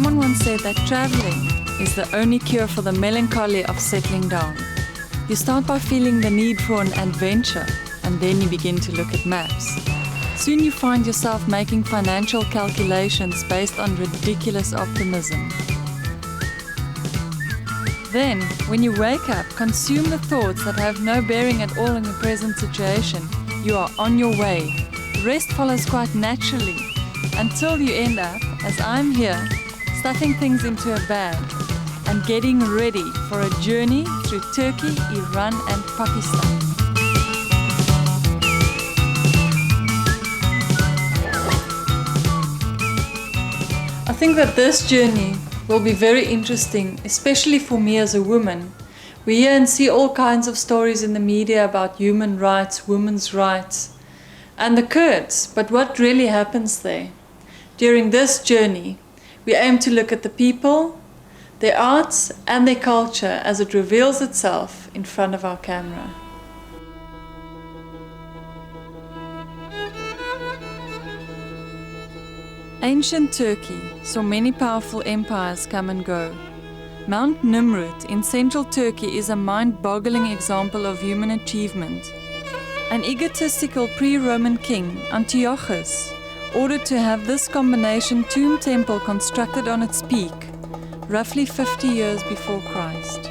Someone once said that traveling is the only cure for the melancholy of settling down. You start by feeling the need for an adventure, and then you begin to look at maps. Soon you find yourself making financial calculations based on ridiculous optimism. Then, when you wake up, consume the thoughts that have no bearing at all on your present situation. You are on your way. The rest follows quite naturally, until you end up, as I'm here, stuffing things into a bag and getting ready for a journey through Turkey, Iran and Pakistan. I think that this journey will be very interesting, especially for me as a woman. We hear and see all kinds of stories in the media about human rights, women's rights, and the Kurds, but what really happens there? During this journey, we aim to look at the people, their arts and their culture as it reveals itself in front of our camera. Ancient Turkey saw many powerful empires come and go. Mount Nimrut in central Turkey is a mind-boggling example of human achievement. An egotistical pre-Roman king, Antiochus, ordered to have this combination tomb temple constructed on its peak, roughly 50 years before Christ.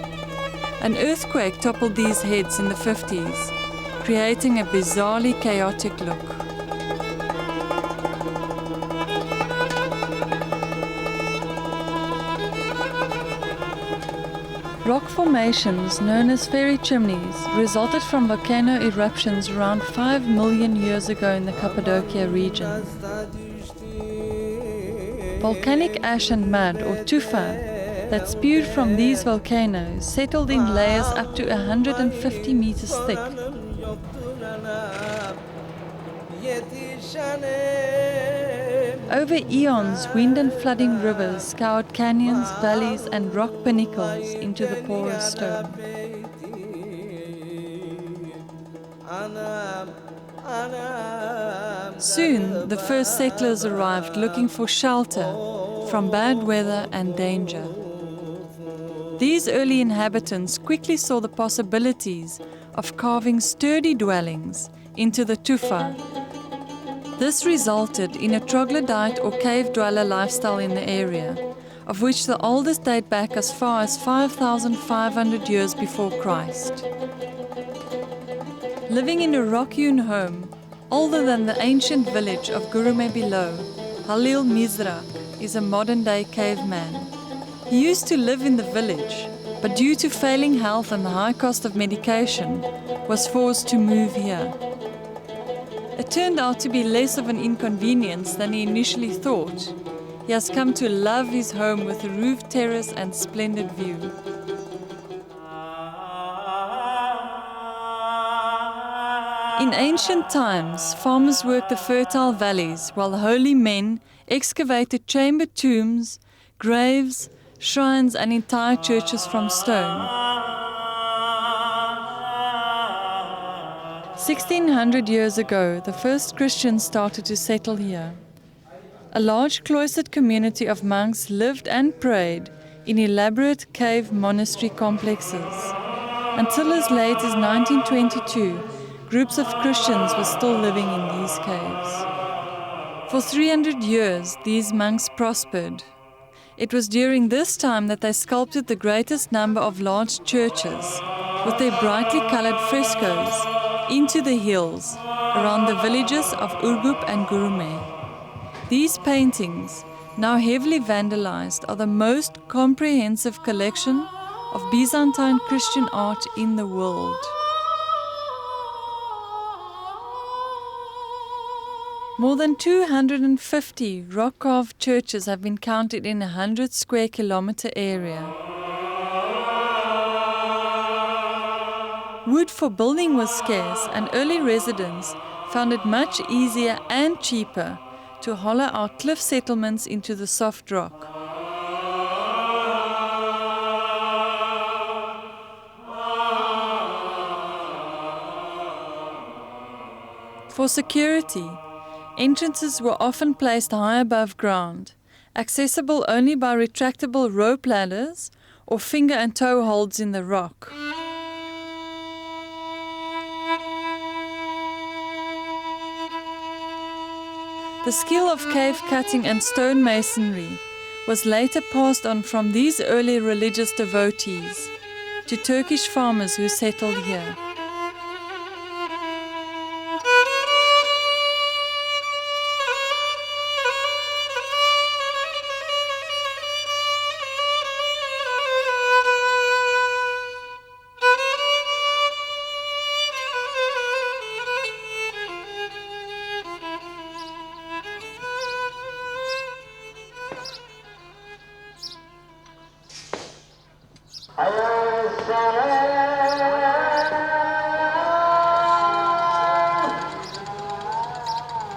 An earthquake toppled these heads in the 50s, creating a bizarrely chaotic look. Rock formations known as fairy chimneys resulted from volcano eruptions around 5 million years ago in the Cappadocia region. Volcanic ash and mud, or tufa, that spewed from these volcanoes settled in layers up to 150 meters thick. Over eons, wind and flooding rivers scoured canyons, valleys and rock pinnacles into the porous stone. Soon, the first settlers arrived looking for shelter from bad weather and danger. These early inhabitants quickly saw the possibilities of carving sturdy dwellings into the tufa. This resulted in a troglodyte or cave dweller lifestyle in the area, of which the oldest date back as far as 5,500 years before Christ. Living in a rock-hewn home, older than the ancient village of Gurume below, Halil Mizrak is a modern-day caveman. He used to live in the village, but due to failing health and the high cost of medication, was forced to move here. It turned out to be less of an inconvenience than he initially thought. He has come to love his home with a roofed terrace and splendid view. In ancient times, farmers worked the fertile valleys while holy men excavated chamber tombs, graves, shrines and entire churches from stone. 1600 years ago, the first Christians started to settle here. A large cloistered community of monks lived and prayed in elaborate cave monastery complexes. Until as late as 1922, groups of Christians were still living in these caves. For 300 years, these monks prospered. It was during this time that they sculpted the greatest number of large churches, with their brightly colored frescoes, into the hills around the villages of Urgup and Gurume. These paintings, now heavily vandalized, are the most comprehensive collection of Byzantine Christian art in the world. More than 250 rock-carved churches have been counted in a 100 square kilometer area. Wood for building was scarce, and early residents found it much easier and cheaper to hollow out cliff settlements into the soft rock. For security, entrances were often placed high above ground, accessible only by retractable rope ladders or finger and toe holds in the rock. The skill of cave cutting and stone masonry was later passed on from these early religious devotees to Turkish farmers who settled here.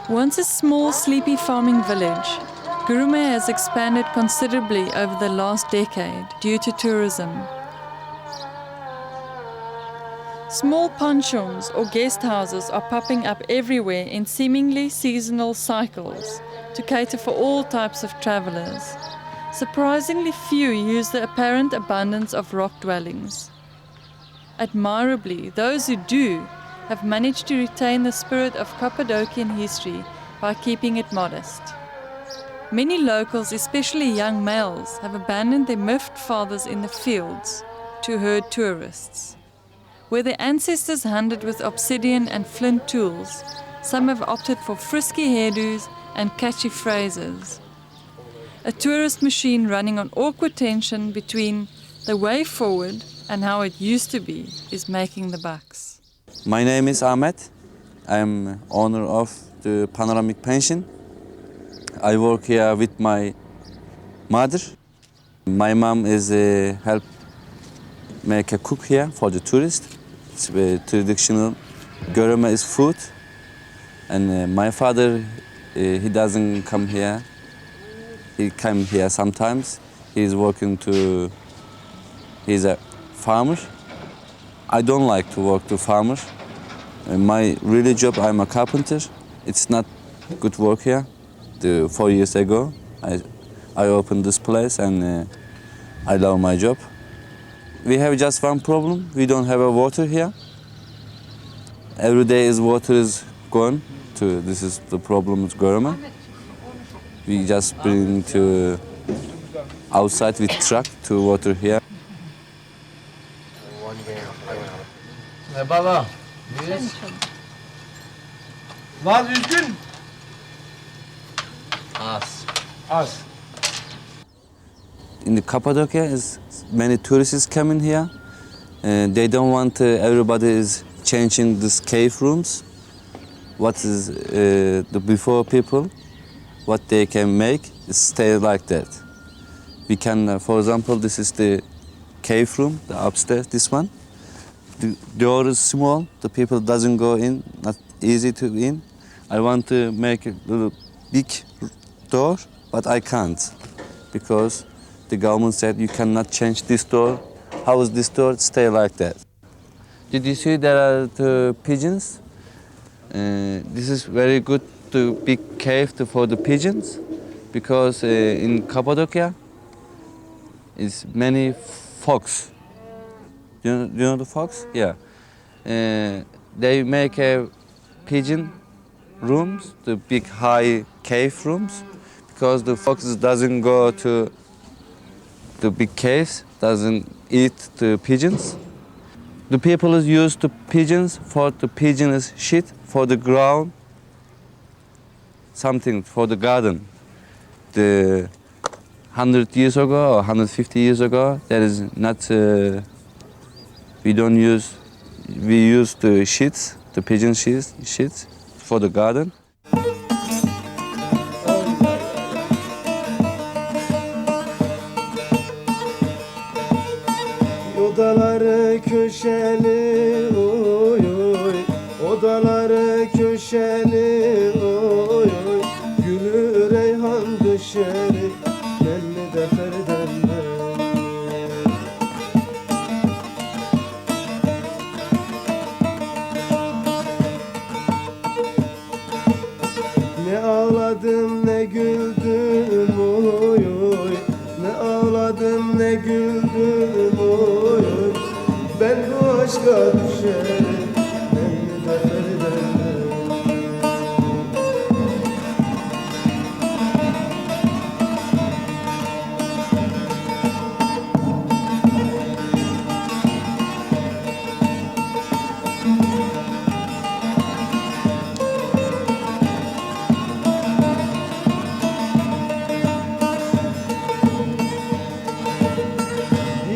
Once a small, sleepy farming village, Gurume has expanded considerably over the last decade due to tourism. Small pensions or guest houses are popping up everywhere in seemingly seasonal cycles to cater for all types of travelers. Surprisingly few use the apparent abundance of rock dwellings. Admirably, those who do have managed to retain the spirit of Cappadocian history by keeping it modest. Many locals, especially young males, have abandoned their miffed fathers in the fields to herd tourists. Where their ancestors hunted with obsidian and flint tools, some have opted for frisky hairdos and catchy phrases. A tourist machine running on awkward tension between the way forward and how it used to be is making the bucks. My name is Ahmet. I am owner of the Panoramic Pension. I work here with my mother. My mom is help make a cook here for the tourists. It's traditional Göreme is food. And my father, he doesn't come here. He come here sometimes. He's a farmer. I don't like to work to farmer. My really job, I'm a carpenter. It's not good work here. 4 years ago, I opened this place and I love my job. We have just one problem. We don't have a water here. Every day water is gone. This is the problem with Göreme. We just bring to outside with truck to water here. Baba, 100. Var üzgün. Az. In the Cappadocia, many tourists coming here. They don't want everybody is changing these cave rooms. What is the before people, what they can make is stay like that. We can, for example, this is the cave room, the upstairs, this one. The door is small, the people doesn't go in, not easy to in. I want to make a little big door, but I can't because the government said you cannot change this door. How is this door stay like that? Did you see there are the pigeons? This is very good to big cave for the pigeons because in Cappadocia is many fox. Do you know the fox? Yeah. They make a pigeon rooms, the big high cave rooms, because the foxes doesn't go to the big caves, doesn't eat the pigeons. The people is used to pigeons for the pigeon is shit for the ground, something for the garden. The 100 years ago or 150 years ago, there is not. We use the shits, the pigeon shits for the garden. Odaları köşeli oy oy, odaları köşeli oy oy, gülü reyhan düşeri, belli de ferdenler. Ne ağladım ne güldüm oy Ben bu aşka düşerim Meyde Feride'm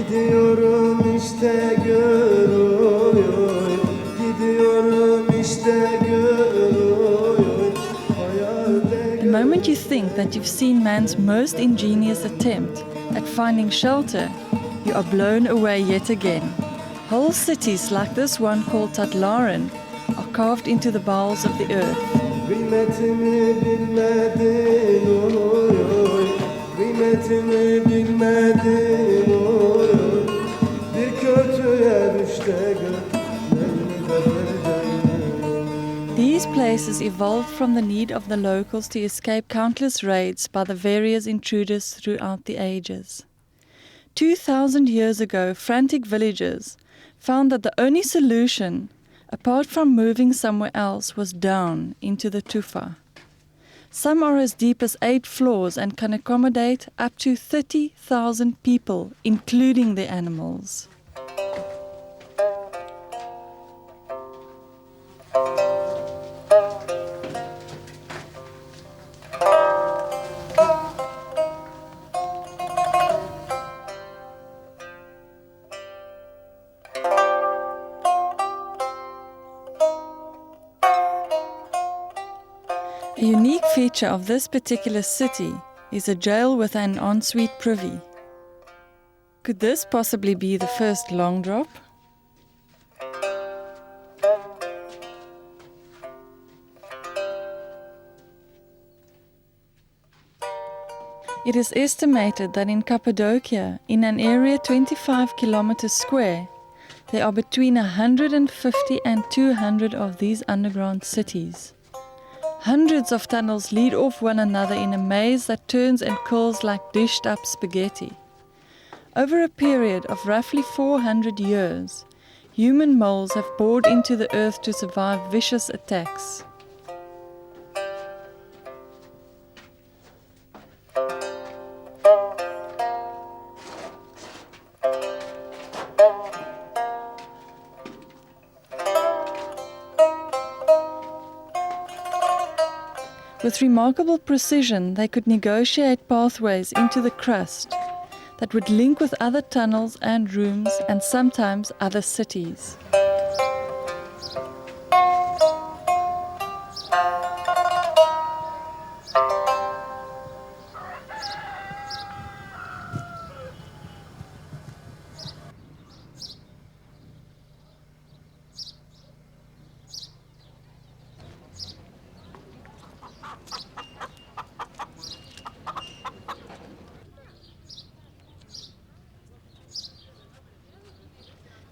Gidiyorum işte gör oy oy Gidiyorum işte gör oy oy Hayalde The moment you think that you've seen man's most ingenious attempt at finding shelter, you are blown away yet again. Whole cities like this one called Tatlaran are carved into the bowels of the earth. Kıymetimi bilmedin oy oy Kıymetimi bilmedin oy oy Bir kötüye düş de gör Meyde Feride'm These places evolved from the need of the locals to escape countless raids by the various intruders throughout the ages. 2,000 years ago, frantic villagers found that the only solution, apart from moving somewhere else, was down into the tufa. Some are as deep as 8 floors and can accommodate up to 30,000 people, including the animals. A unique feature of this particular city is a jail with an ensuite privy. Could this possibly be the first long drop? It is estimated that in Cappadocia, in an area 25 kilometers square, there are between 150 and 200 of these underground cities. Hundreds of tunnels lead off one another in a maze that turns and curls like dished up spaghetti. Over a period of roughly 400 years, human moles have bored into the earth to survive vicious attacks. With remarkable precision, they could negotiate pathways into the crust that would link with other tunnels and rooms and sometimes other cities.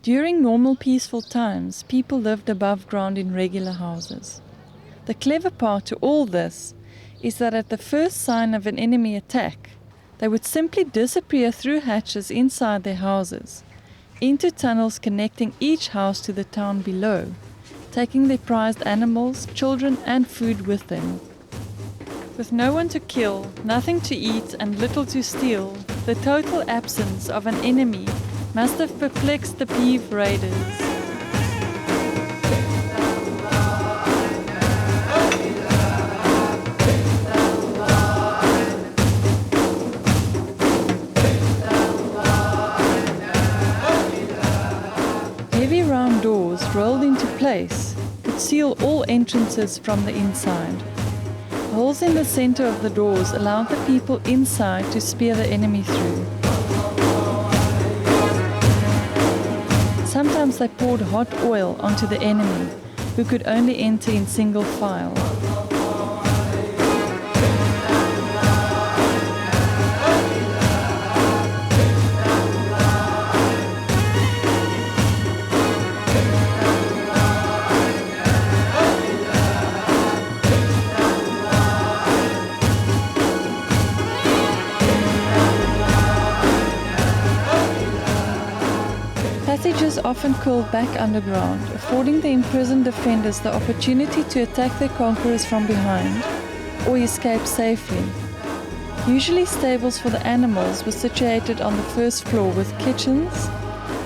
During normal peaceful times, people lived above ground in regular houses. The clever part to all this is that at the first sign of an enemy attack, they would simply disappear through hatches inside their houses, into tunnels connecting each house to the town below, taking their prized animals, children and food with them. With no one to kill, nothing to eat and little to steal, the total absence of an enemy must have perplexed the peeved raiders. Heavy round doors rolled into place could seal all entrances from the inside. Holes in the center of the doors allowed the people inside to spear the enemy through. Sometimes they poured hot oil onto the enemy, who could only enter in single file. Passages often called back underground, affording the imprisoned defenders the opportunity to attack their conquerors from behind or escape safely. Usually stables for the animals were situated on the first floor with kitchens,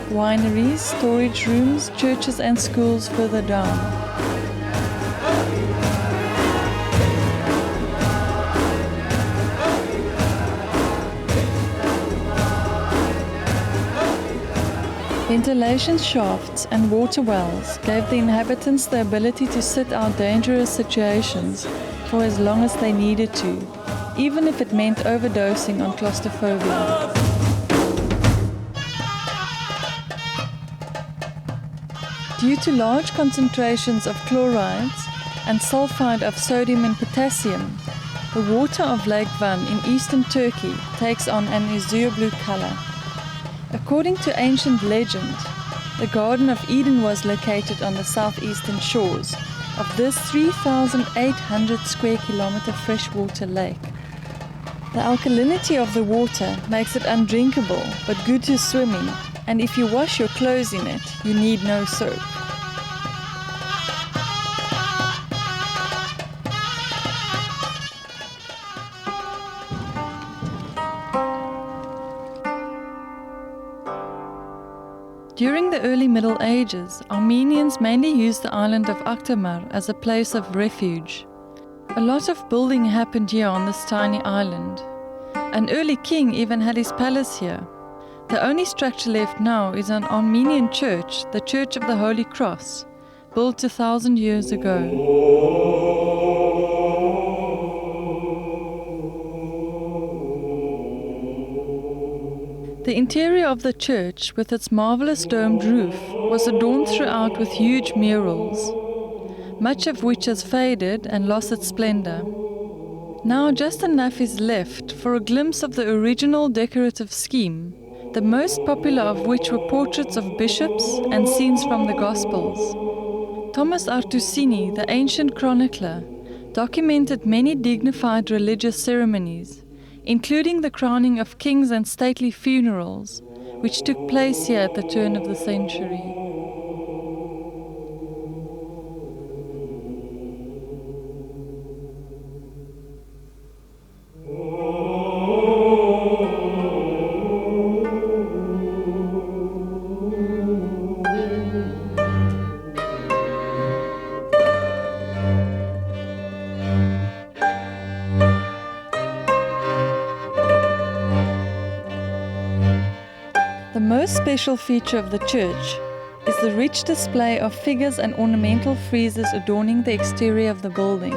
wineries, storage rooms, churches and schools further down. Ventilation shafts and water wells gave the inhabitants the ability to sit out dangerous situations for as long as they needed to, even if it meant overdosing on claustrophobia. Due to large concentrations of chlorides and sulfide of sodium and potassium, the water of Lake Van in eastern Turkey takes on an azure blue color. According to ancient legend, the Garden of Eden was located on the southeastern shores of this 3,800 square kilometer freshwater lake. The alkalinity of the water makes it undrinkable but good to swim in, and if you wash your clothes in it, you need no soap. During the early Middle Ages, Armenians mainly used the island of Akhtamar as a place of refuge. A lot of building happened here on this tiny island. An early king even had his palace here. The only structure left now is an Armenian church, the Church of the Holy Cross, built 1,000 years ago. The interior of the church, with its marvelous domed roof, was adorned throughout with huge murals, much of which has faded and lost its splendor. Now just enough is left for a glimpse of the original decorative scheme, the most popular of which were portraits of bishops and scenes from the Gospels. Thomas Artusini, the ancient chronicler, documented many dignified religious ceremonies, including the crowning of kings and stately funerals, which took place here at the turn of the century. The most special feature of the church is the rich display of figures and ornamental friezes adorning the exterior of the building.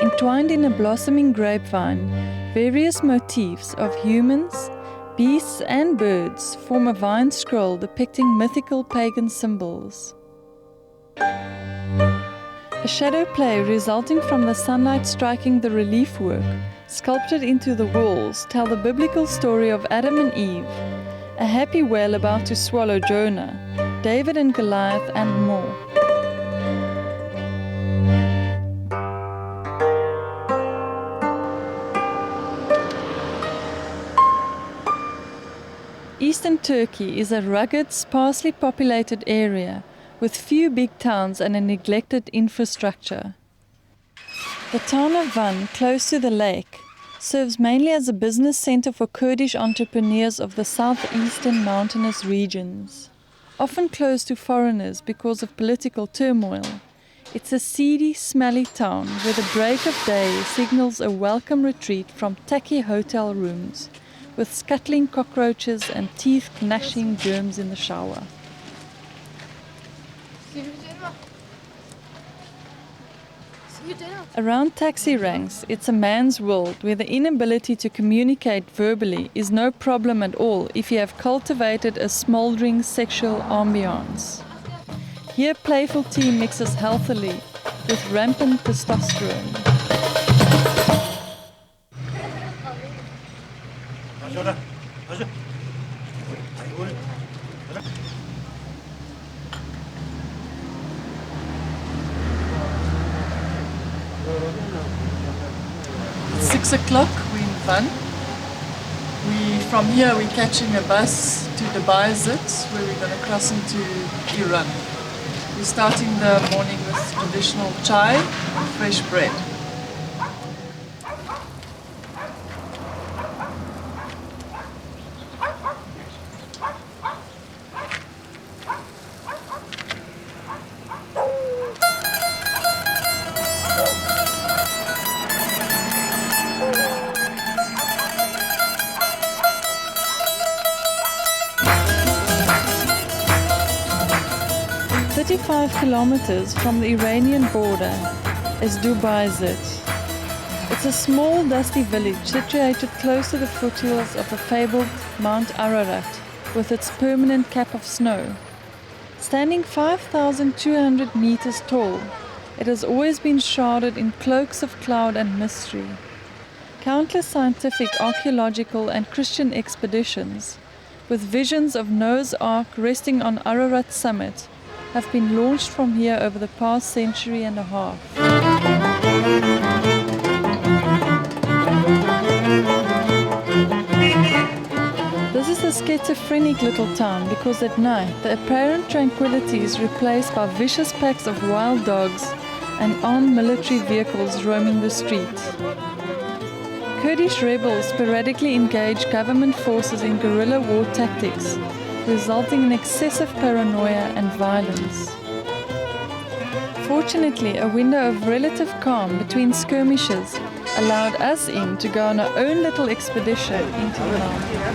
Entwined in a blossoming grapevine, various motifs of humans, beasts and birds form a vine scroll depicting mythical pagan symbols. A shadow play resulting from the sunlight striking the relief work, sculpted into the walls, tell the biblical story of Adam and Eve, a happy whale about to swallow Jonah, David and Goliath, and more. Eastern Turkey is a rugged, sparsely populated area with few big towns and a neglected infrastructure. The town of Van, close to the lake, serves mainly as a business center for Kurdish entrepreneurs of the southeastern mountainous regions. Often closed to foreigners because of political turmoil, it's a seedy, smelly town where the break of day signals a welcome retreat from tacky hotel rooms, with scuttling cockroaches and teeth-gnashing germs in the shower. Around taxi ranks, it's a man's world where the inability to communicate verbally is no problem at all if you have cultivated a smoldering sexual ambiance. Here playful tea mixes healthily with rampant testosterone. It's 6 o'clock, we're in Van. We from here we're catching a bus to Dubai-Zit, where we're going to cross into Iran. We're starting the morning with traditional chai and fresh bread. "35 kilometers from the Iranian border is Dubai-Zit. It's a small, dusty village situated close to the foothills of the fabled Mount Ararat, with its permanent cap of snow. Standing 5,200 meters tall, it has always been shrouded in cloaks of cloud and mystery. Countless scientific, archaeological, and Christian expeditions, with visions of Noah's Ark resting on Ararat's summit, have been launched from here over the past century and a half. This is a schizophrenic little town because at night the apparent tranquility is replaced by vicious packs of wild dogs and armed military vehicles roaming the streets. Kurdish rebels sporadically engage government forces in guerrilla war tactics, resulting in excessive paranoia and violence. Fortunately, a window of relative calm between skirmishes allowed us in to go on our own little expedition into the mountains.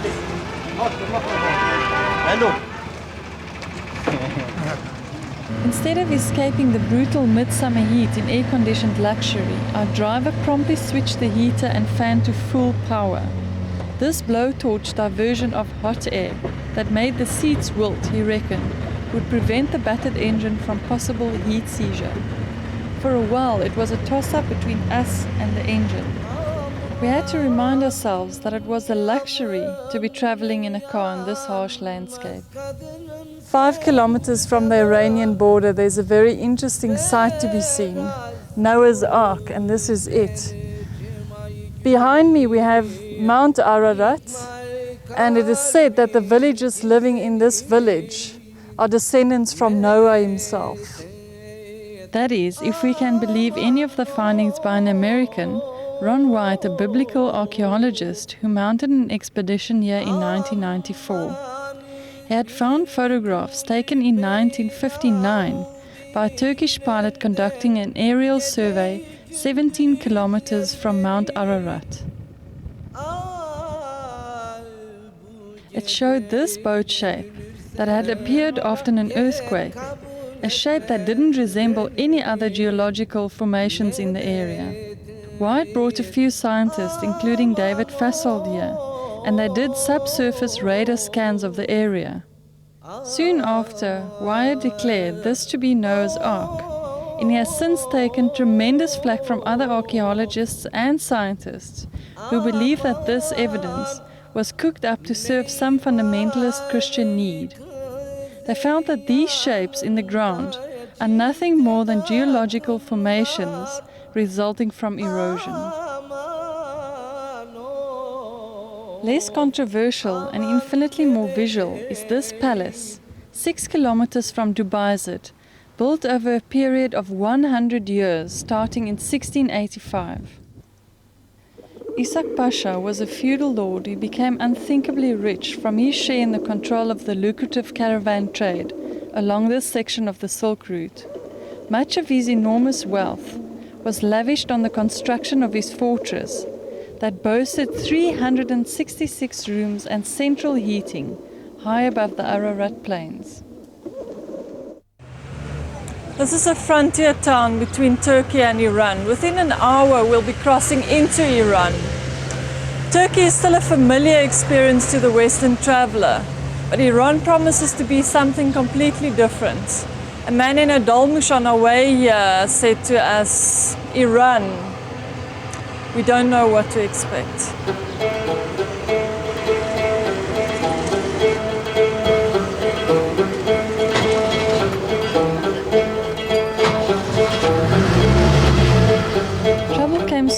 Instead of escaping the brutal midsummer heat in air-conditioned luxury, our driver promptly switched the heater and fan to full power. This blowtorch diversion of hot air that made the seats wilt, he reckoned, would prevent the battered engine from possible heat seizure. For a while it was a toss-up between us and the engine. We had to remind ourselves that it was a luxury to be traveling in a car in this harsh landscape. 5 kilometers from the Iranian border there's a very interesting sight to be seen, Noah's Ark, and this is it. Behind me we have Mount Ararat, and it is said that the villagers living in this village are descendants from Noah himself. That is, if we can believe any of the findings by an American, Ron White, a biblical archaeologist who mounted an expedition here in 1994. He had found photographs taken in 1959 by a Turkish pilot conducting an aerial survey 17 kilometers from Mount Ararat. It showed this boat shape that had appeared after an earthquake, a shape that didn't resemble any other geological formations in the area. White brought a few scientists, including David Fassold here, and they did subsurface radar scans of the area. Soon after, Wyatt declared this to be Noah's Ark, and he has since taken tremendous flack from other archaeologists and scientists who believe that this evidence was cooked up to serve some fundamentalist Christian need. They found that these shapes in the ground are nothing more than geological formations resulting from erosion. Less controversial and infinitely more visual is this palace, 6 kilometers from Dubai-Zit, built over a period of 100 years starting in 1685. Ishak Pasha was a feudal lord who became unthinkably rich from his share in the control of the lucrative caravan trade along this section of the Silk Route. Much of his enormous wealth was lavished on the construction of his fortress that boasted 366 rooms and central heating high above the Ararat plains. This is a frontier town between Turkey and Iran. Within an hour we'll be crossing into Iran. Turkey is still a familiar experience to the Western traveler, but Iran promises to be something completely different. A man in a dolmush on our way here said to us, Iran, we don't know what to expect.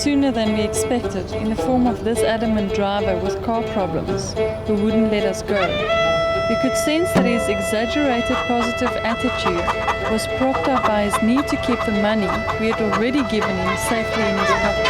sooner than we expected in the form of this adamant driver with car problems who wouldn't let us go. We could sense that his exaggerated positive attitude was propped up by his need to keep the money we had already given him safely in his pocket.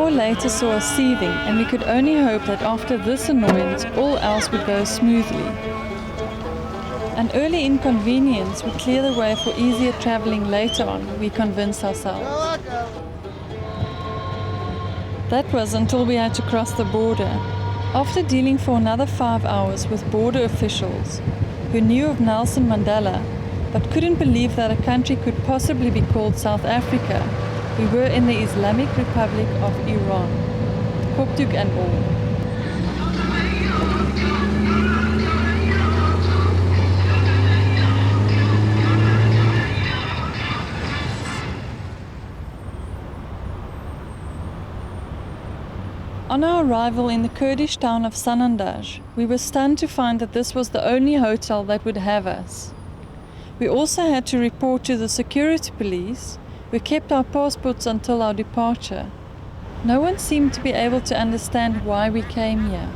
Later saw us seething, and we could only hope that after this annoyance all else would go smoothly. An early inconvenience would clear the way for easier travelling later on, we convinced ourselves. That was until we had to cross the border. After dealing for another 5 hours with border officials who knew of Nelson Mandela but couldn't believe that a country could possibly be called South Africa, we were in the Islamic Republic of Iran, koptuk and all. On our arrival in the Kurdish town of Sanandaj, we were stunned to find that this was the only hotel that would have us. We also had to report to the security police, who kept our passports until our departure. No one seemed to be able to understand why we came here.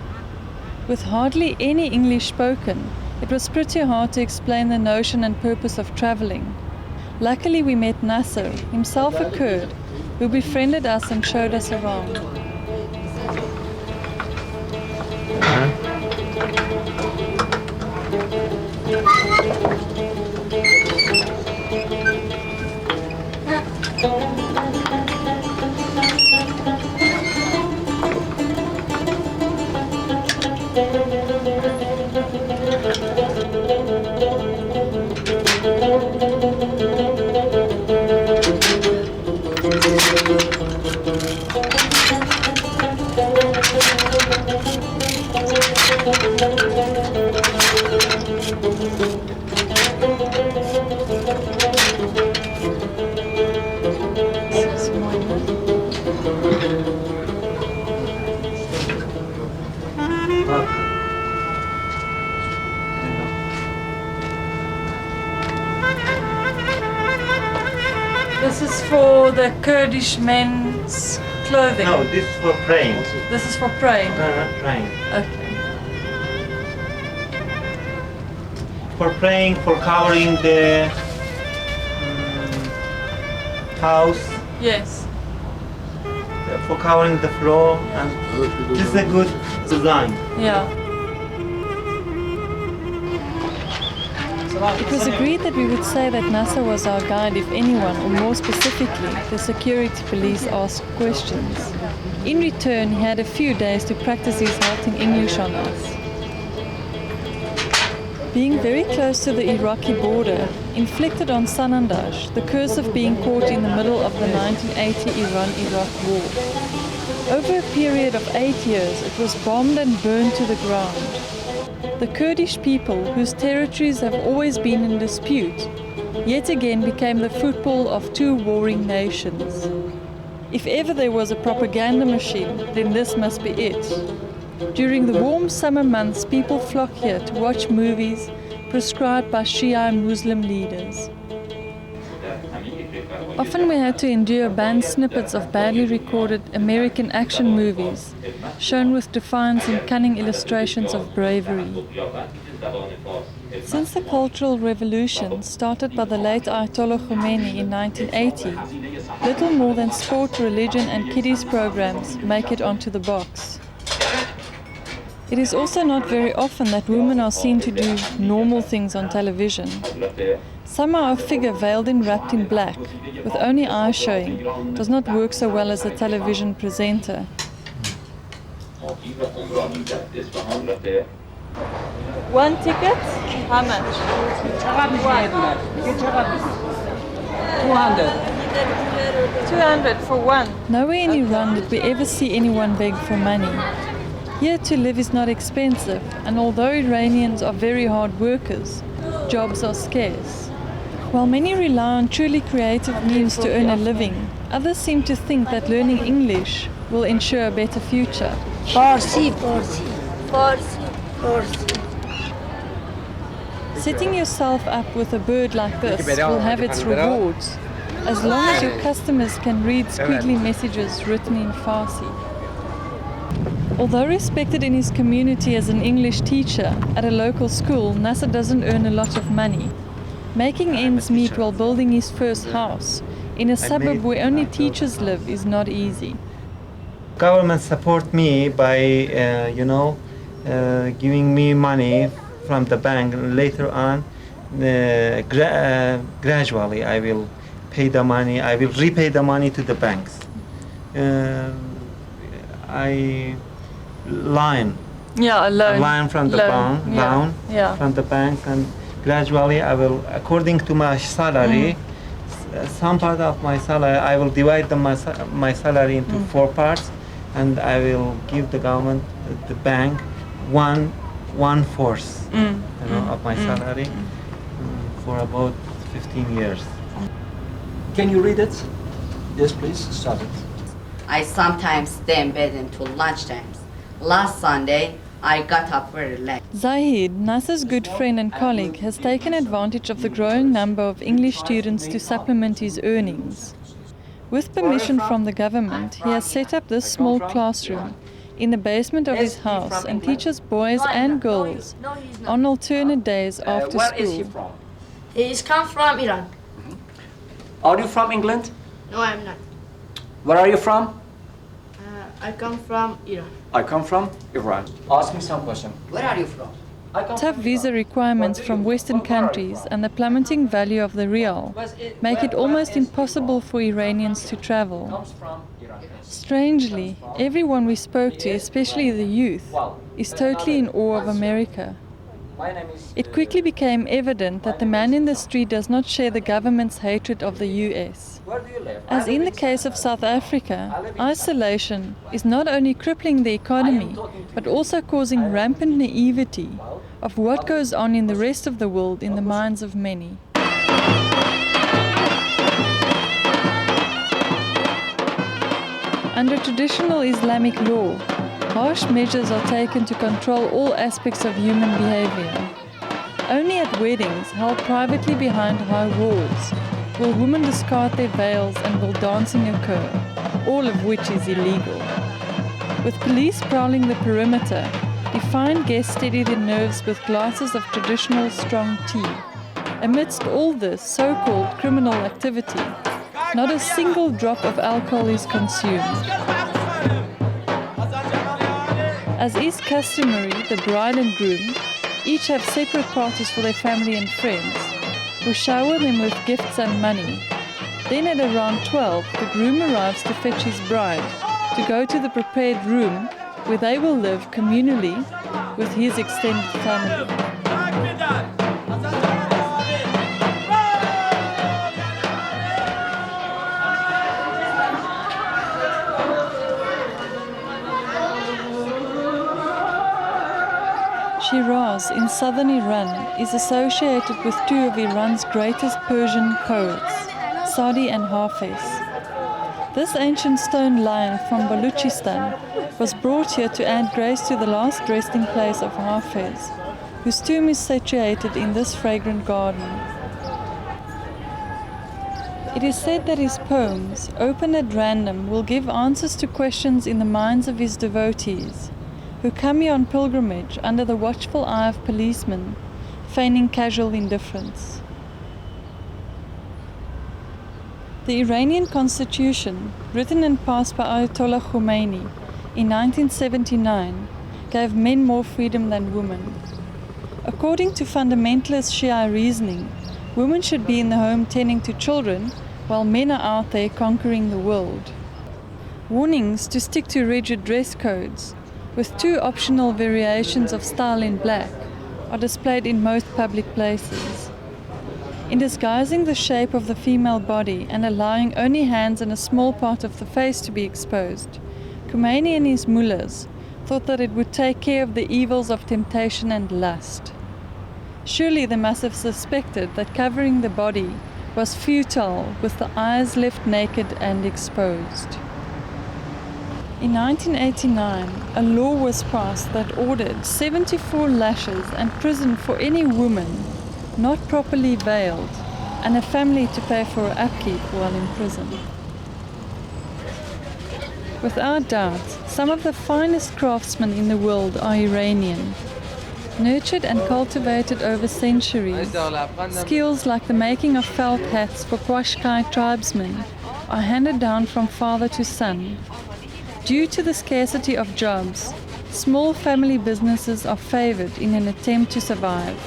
With hardly any English spoken, it was pretty hard to explain the notion and purpose of travelling. Luckily we met Nasser, himself a Kurd, who befriended us and showed us around. This is for the Kurdish men's clothing. No, this is for praying. This is for praying. No, not praying. Okay. For praying, for covering the house, Yes. for covering the floor, and this is a good design. Yeah. It was agreed that we would say that Nasser was our guide if anyone, or more specifically, the security police asked questions. In return, he had a few days to practice his halting English on us. Being very close to the Iraqi border inflicted on Sanandaj the curse of being caught in the middle of the 1980 Iran-Iraq war. Over a period of 8 years, it was bombed and burned to the ground. The Kurdish people, whose territories have always been in dispute, yet again became the football of two warring nations. If ever there was a propaganda machine, then this must be it. During the warm summer months, people flock here to watch movies prescribed by Shia Muslim leaders. Often we had to endure banned snippets of badly recorded American action movies, shown with defiance and cunning illustrations of bravery. Since the Cultural Revolution, started by the late Ayatollah Khomeini in 1980, little more than sport, religion and kiddies programs make it onto the box. It is also not very often that women are seen to do normal things on television. Somehow a figure veiled and wrapped in black, with only eyes showing, does not work so well as a television presenter. One ticket? How much? 200 for one. Nowhere in Iran did we ever see anyone beg for money. Here to live is not expensive, and although Iranians are very hard workers, jobs are scarce. While many rely on truly creative means to earn a living, others seem to think that learning English will ensure a better future. فارسی فارسی Setting yourself up with a bird like this will have its rewards, as long as your customers can read squiggly messages written in Farsi. Although respected in his community as an English teacher at a local school, Nasser doesn't earn a lot of money. Making ends meet while building his first house in a suburb where only teachers live is not easy. Government support me by, giving me money from the bank. Later on, gradually I will pay the money. I will repay the money to the banks. I loan from the bank, from the bank, and gradually I will, according to my salary, some part of my salary, I will divide my salary into 4 parts, and I will give the government, the bank, one fourth, of my salary for about 15 years. Can you read it? Yes, please. Start it. I sometimes stay in bed until lunchtime. Last Sunday, I got up very late. Zahid, Nasser's good friend and colleague, has taken advantage of the growing number of English students to supplement his earnings. With permission from the government, he has set up this small classroom in the basement of his house and teaches boys and girls on alternate days after Where is he school. from? He's come from Iran. Are you from England? No, I'm not. Where are you from? I come from Iran. I come from Iran. Ask me some question. Where are you from? I come Tough from visa Iran. requirements from Western countries and the plummeting value of the rial make it almost impossible for Iranians to travel. Comes from Iran. Strangely, everyone we spoke to, especially the youth, is totally in awe of America. My name is. It quickly became evident that the man in the street does not share the government's hatred of the US. Where do you live? As in the case of South Africa, isolation is not only crippling the economy, but also causing rampant naivety of what goes on in the rest of the world in the minds of many. Under traditional Islamic law, harsh measures are taken to control all aspects of human behavior. Only at weddings, held privately behind high walls, will women discard their veils and will dancing occur, all of which is illegal. With police prowling the perimeter, defiant guests steady their nerves with glasses of traditional strong tea. Amidst all this so-called criminal activity, not a single drop of alcohol is consumed. As is customary, the bride and groom each have separate parties for their family and friends, who shower them with gifts and money. Then at around 12, the groom arrives to fetch his bride, to go to the prepared room where they will live communally with his extended family. Shiraz in southern Iran is associated with 2 of Iran's greatest Persian poets, Sadi and Hafez. This ancient stone lion from Baluchistan was brought here to add grace to the last resting place of Hafez, whose tomb is situated in this fragrant garden. It is said that his poems, open at random, will give answers to questions in the minds of his devotees, who come here on pilgrimage under the watchful eye of policemen, feigning casual indifference. The Iranian constitution, written and passed by Ayatollah Khomeini in 1979, gave men more freedom than women. According to fundamentalist Shia reasoning, women should be in the home tending to children, while men are out there conquering the world. Warnings to stick to rigid dress codes, with 2 optional variations of style in black, are displayed in most public places. In disguising the shape of the female body and allowing only hands and a small part of the face to be exposed, Khomeini and his mullahs thought that it would take care of the evils of temptation and lust. Surely they must have suspected that covering the body was futile, with the eyes left naked and exposed. In 1989, a law was passed that ordered 74 lashes and prison for any woman not properly veiled, and a family to pay for her upkeep while in prison. Without doubt, some of the finest craftsmen in the world are Iranian. Nurtured and cultivated over centuries, skills like the making of felt hats for Qashqai tribesmen are handed down from father to son. Due to the scarcity of jobs, small family businesses are favored in an attempt to survive.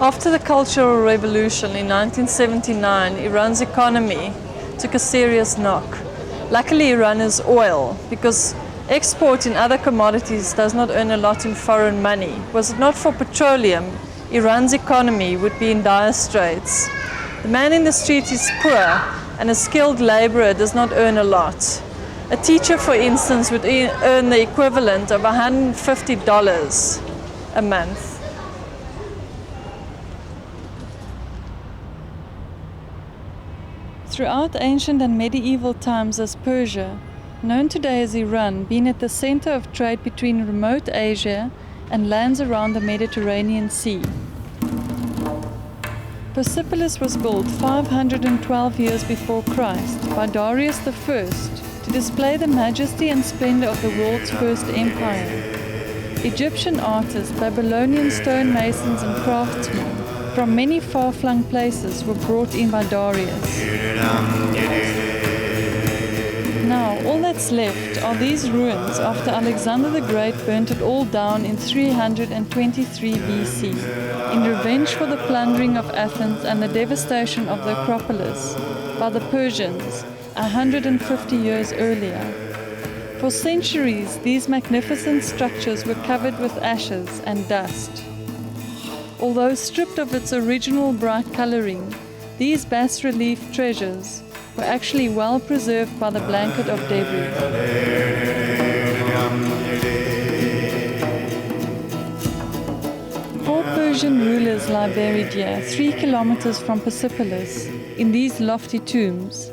After the Cultural Revolution in 1979, Iran's economy took a serious knock. Luckily, Iran is oil, because export in other commodities does not earn a lot in foreign money. Was it not for petroleum, Iran's economy would be in dire straits. The man in the street is poor, and a skilled laborer does not earn a lot. A teacher, for instance, would earn the equivalent of $150 a month. Throughout ancient and medieval times as Persia, known today as Iran, being at the center of trade between remote Asia and lands around the Mediterranean Sea. Persepolis was built 512 years before Christ by Darius I to display the majesty and splendor of the world's first empire. Egyptian artists, Babylonian stonemasons and craftsmen from many far-flung places were brought in by Darius. Now, all that's left are these ruins after Alexander the Great burnt it all down in 323 BC, in revenge for the plundering of Athens and the devastation of the Acropolis by the Persians 150 years earlier. For centuries, these magnificent structures were covered with ashes and dust. Although stripped of its original bright coloring, these bas-relief treasures were actually well preserved by the blanket of debris. 4 Persian rulers lie buried here, 3 kilometers from Persepolis, in these lofty tombs.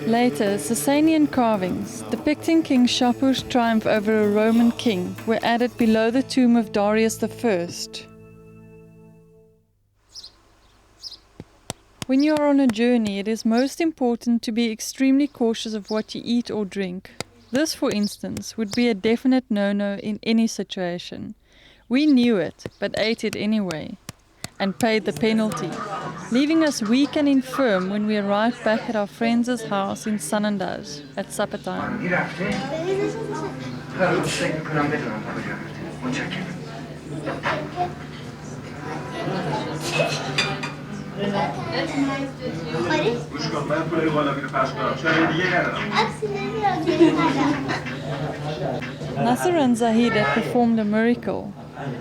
Later, Sasanian carvings depicting King Shapur's triumph over a Roman king were added below the tomb of Darius I. When you are on a journey, it is most important to be extremely cautious of what you eat or drink. This, for instance, would be a definite no-no in any situation. We knew it, but ate it anyway, and paid the penalty, leaving us weak and infirm when we arrived back at our friend's house in Sanandaj at supper time. Nasser and Zahid had performed a miracle.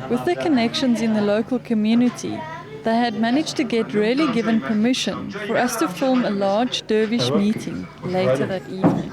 With their connections in the local community, they had managed to get rarely given permission for us to film a large dervish meeting later that evening.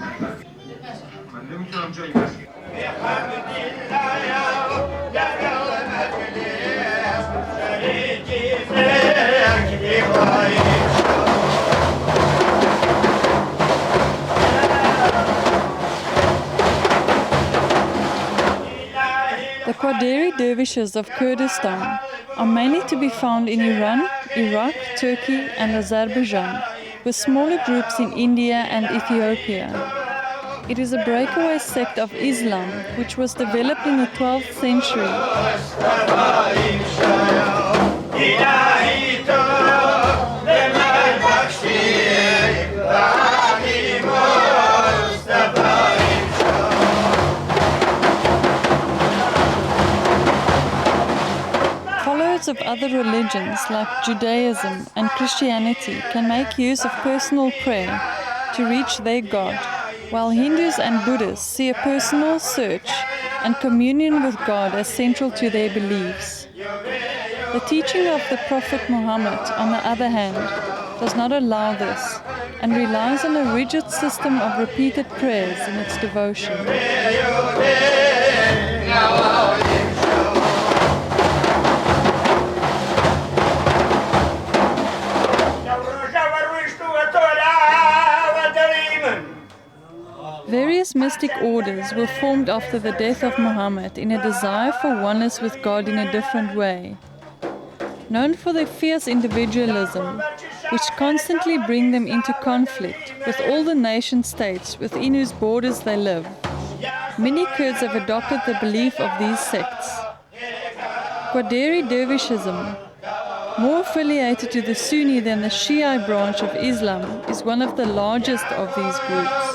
The Qaderi dervishes of Kurdistan are mainly to be found in Iran, Iraq, Turkey and Azerbaijan, with smaller groups in India and Ethiopia. It is a breakaway sect of Islam which was developed in the 12th century. Followers of other religions like Judaism and Christianity can make use of personal prayer to reach their God, while Hindus and Buddhists see a personal search and communion with God as central to their beliefs. The teaching of the Prophet Muhammad, on the other hand, does not allow this and relies on a rigid system of repeated prayers in its devotion. Various mystic orders were formed after the death of Muhammad in a desire for oneness with God in a different way. Known for their fierce individualism, which constantly bring them into conflict with all the nation-states within whose borders they live, many Kurds have adopted the belief of these sects. Qadiri Dervishism, more affiliated to the Sunni than the Shia branch of Islam, is one of the largest of these groups.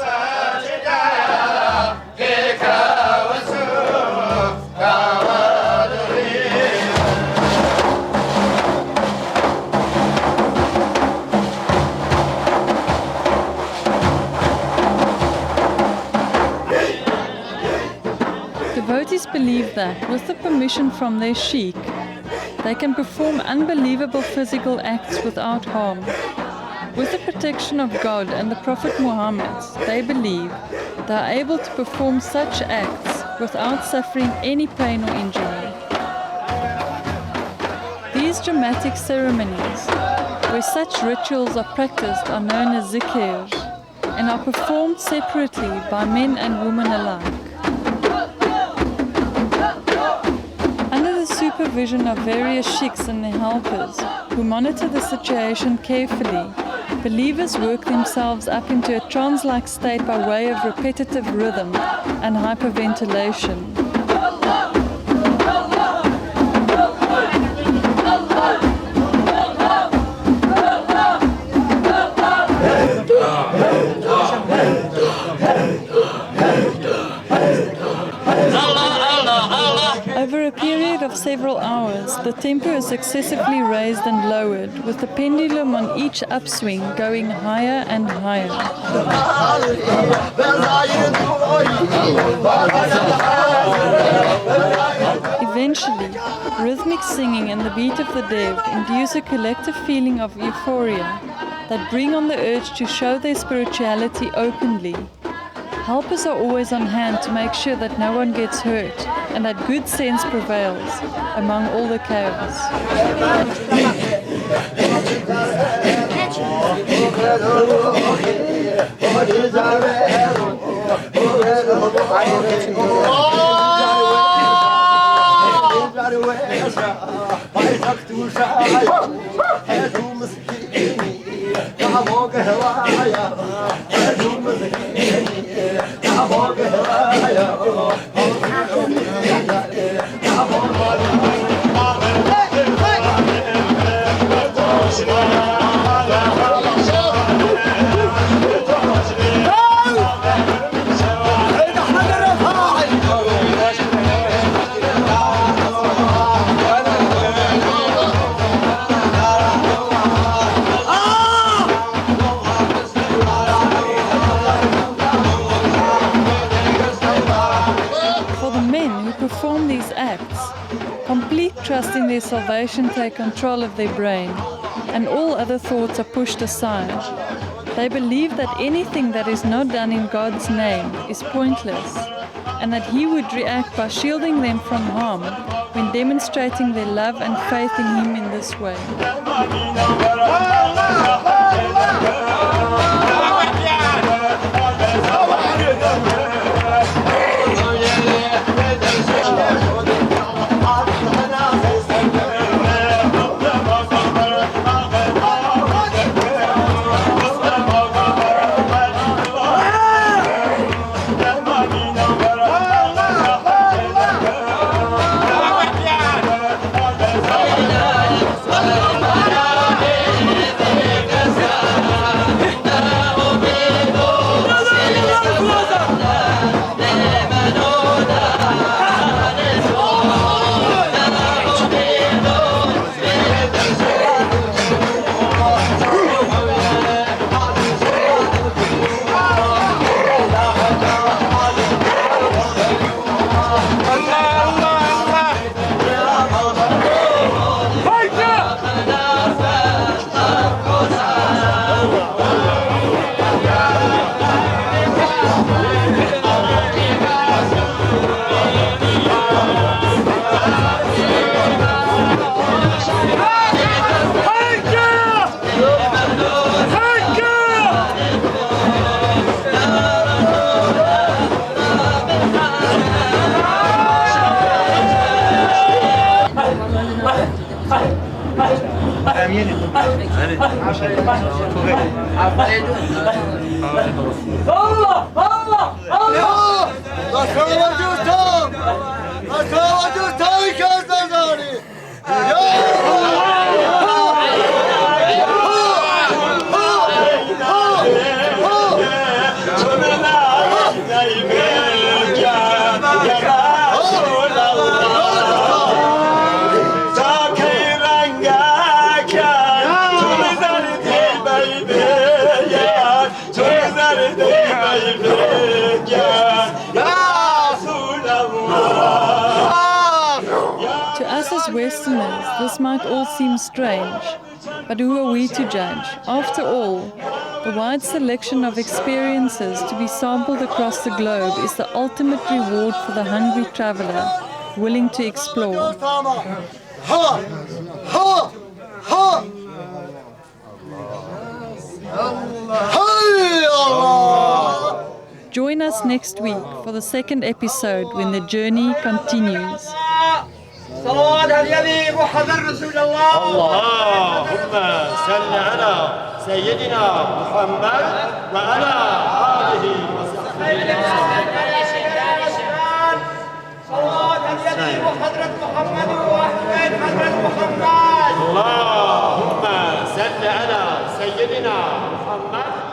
Devotees believe that, with the permission from their sheikh, they can perform unbelievable physical acts without harm. With the protection of God and the Prophet Muhammad, they believe they are able to perform such acts without suffering any pain or injury. These dramatic ceremonies, where such rituals are practiced, are known as zikr and are performed separately by men and women alike. Under the supervision of various sheikhs and their helpers, who monitor the situation carefully, believers work themselves up into a trance-like state by way of repetitive rhythm and hyperventilation. Over a period of several hours, the tempo is successively raised and lowered, with the pendulum on each upswing going higher and higher. Eventually, rhythmic singing and the beat of the dev induce a collective feeling of euphoria that bring on the urge to show their spirituality openly. Helpers are always on hand to make sure that no one gets hurt and that good sense prevails among all the chaos. Perform these acts, complete trust in their salvation take control of their brain, and all other thoughts are pushed aside. They believe that anything that is not done in God's name is pointless, and that He would react by shielding them from harm when demonstrating their love and faith in Him in this way. To us as Westerners, this might all seem strange, but who are we to judge? After all, the wide selection of experiences to be sampled across the globe is the ultimate reward for the hungry traveler willing to explore. Join us next week for the second episode when the journey continues. صلوات النبي محمد رسول الله. اللهم صل على سيدنا محمد وعلى آله وصحبه. صلوات النبي وحضرة محمد وأحمد حضرة محمد. اللهم صل على سيدنا محمد